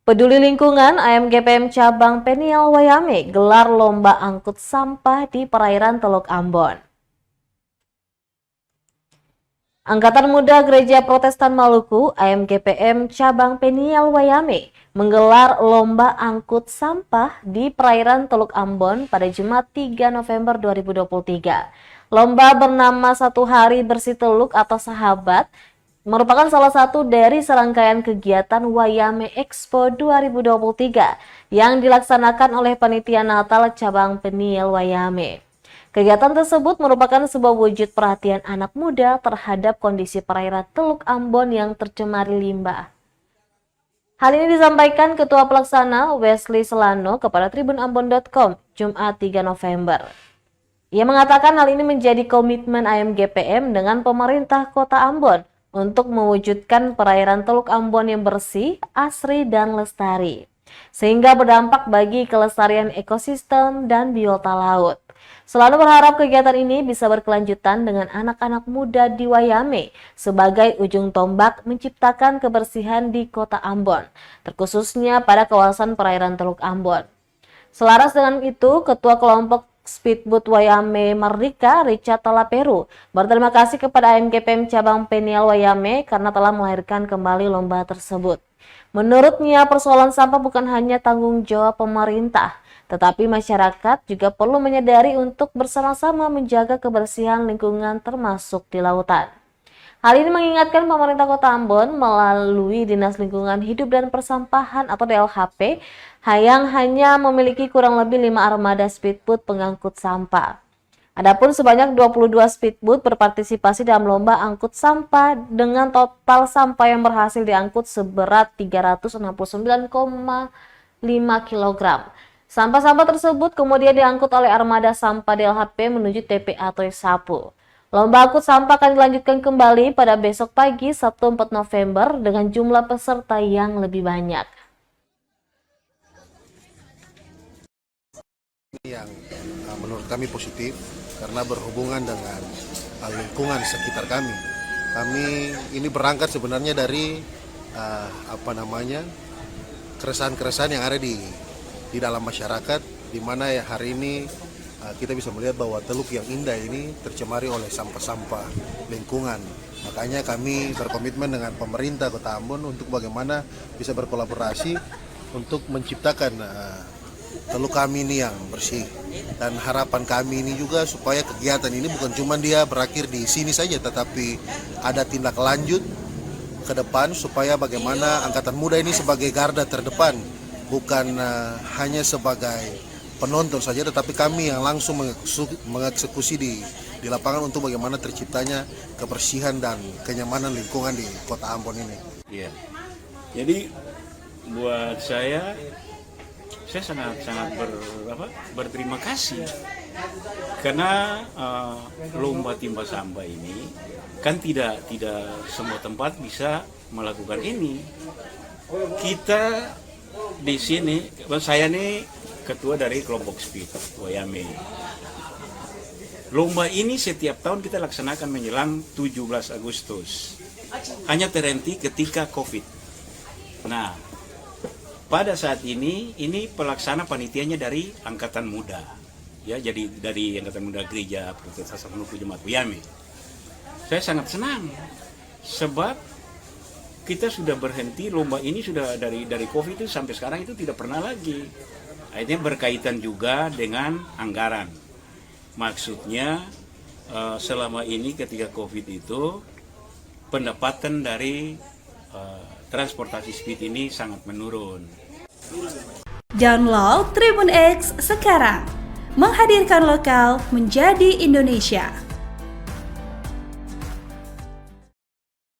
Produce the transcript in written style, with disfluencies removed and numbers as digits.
Peduli Lingkungan AMGPM Cabang Peniel Wayame gelar lomba angkut sampah di perairan Teluk Ambon. Angkatan Muda Gereja Protestan Maluku AMGPM Cabang Peniel Wayame menggelar lomba angkut sampah di perairan Teluk Ambon pada Jumat 3 November 2023. Lomba bernama Satu Hari Bersih Teluk atau Sahabat merupakan salah satu dari serangkaian kegiatan Wayame Expo 2023 yang dilaksanakan oleh Panitia Natal Cabang Peniel Wayame. Kegiatan tersebut merupakan sebuah wujud perhatian anak muda terhadap kondisi perairan Teluk Ambon yang tercemari limbah. Hal ini disampaikan Ketua Pelaksana Wesley Selano kepada tribunambon.com Jumat 3 November. Ia mengatakan hal ini menjadi komitmen AMGPM dengan pemerintah Kota Ambon untuk mewujudkan perairan Teluk Ambon yang bersih, asri, dan lestari, sehingga berdampak bagi kelestarian ekosistem dan biota laut. Selalu berharap kegiatan ini bisa berkelanjutan dengan anak-anak muda di Wayame sebagai ujung tombak menciptakan kebersihan di Kota Ambon, terkhususnya pada kawasan perairan Teluk Ambon. Selaras dengan itu, Ketua Kelompok Speedboat Wayame Merdeka Richard Talaperu berterima kasih kepada AMGPM Cabang Peniel Wayame karena telah melahirkan kembali lomba tersebut. Menurutnya, persoalan sampah bukan hanya tanggung jawab pemerintah, tetapi masyarakat juga perlu menyadari untuk bersama-sama menjaga kebersihan lingkungan termasuk di lautan. Hal ini mengingatkan pemerintah Kota Ambon melalui Dinas Lingkungan Hidup dan Persampahan atau DLHP yang hanya memiliki kurang lebih 5 armada speedboat pengangkut sampah. Adapun sebanyak 22 speedboat berpartisipasi dalam lomba angkut sampah dengan total sampah yang berhasil diangkut seberat 369,5 kg. Sampah-sampah tersebut kemudian diangkut oleh armada sampah DLHP menuju TPA Toy Sapu. Lomba angkut sampah akan dilanjutkan kembali pada besok pagi Sabtu 4 November dengan jumlah peserta yang lebih banyak. Yang menurut kami positif karena berhubungan dengan lingkungan sekitar kami. Kami ini berangkat sebenarnya dari keresahan-keresahan yang ada di dalam masyarakat, di mana ya hari ini kita bisa melihat bahwa teluk yang indah ini tercemari oleh sampah-sampah lingkungan. Makanya kami berkomitmen dengan pemerintah Kota Ambon untuk bagaimana bisa berkolaborasi untuk menciptakan teluk kami ini yang bersih. Dan harapan kami ini juga supaya kegiatan ini bukan cuma dia berakhir di sini saja, tetapi ada tindak lanjut ke depan supaya bagaimana Angkatan Muda ini sebagai garda terdepan, bukan hanya sebagai penonton saja, tetapi kami yang langsung mengeksekusi di lapangan untuk bagaimana terciptanya kebersihan dan kenyamanan lingkungan di Kota Ambon ini. Iya. Jadi buat saya sangat berterima kasih karena lomba timba sampah ini kan tidak semua tempat bisa melakukan ini. Kita di sini, saya nih ketua dari kelompok Speed Wayame. Lomba ini setiap tahun kita laksanakan menjelang 17 Agustus. Hanya terhenti ketika COVID. Nah, pada saat ini pelaksana panitianya dari Angkatan Muda. Ya, jadi dari Angkatan Muda Gereja Protestan Maluku Jemaat Wayame. Saya sangat senang sebab kita sudah berhenti, lomba ini sudah dari COVID itu sampai sekarang itu tidak pernah lagi. Akhirnya berkaitan juga dengan anggaran. Maksudnya selama ini ketika COVID itu pendapatan dari transportasi speed ini sangat menurun. Download Tribun X sekarang, menghadirkan lokal menjadi Indonesia.